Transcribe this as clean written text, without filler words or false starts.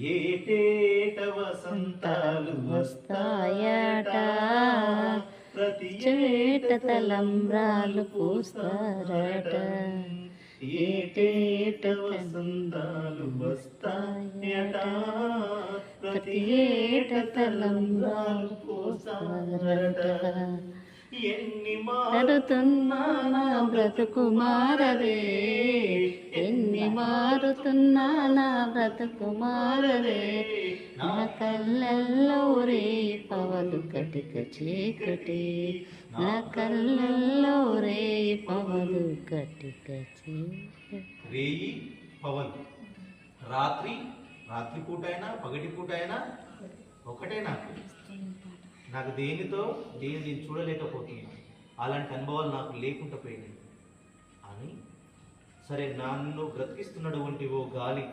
ఏటేట వసంతాలు వస్తాయట, ప్రతి ఏట తలంబ్రాలు పూస్తారట. ఏటేట వసంతాలు వస్తాయట, ప్రతి ఏట తలంబ్రాలు పూస్తారట. ఎన్ని మారుతున్నా నా బ్రతుకు మారదే, ఎన్ని మారుతున్నా నా బ్రతుకు మారదే. నా కళ్ళల్లో రే పవలు కటిక చీకటి, నా కళ్ళల్లో రే పవలు కటిక చీకటి. రేయి పవన్, రాత్రి రాత్రి పూట అయినా పగటి పూట అయినా ఒకటే. నాకు దేనితో నేను చూడలేకపోతున్నాను, అలాంటి అనుభవాలు నాకు లేకుండా పోయినాయి అని. సరే, నన్ను బ్రతికిస్తున్నటువంటి ఓ గాలి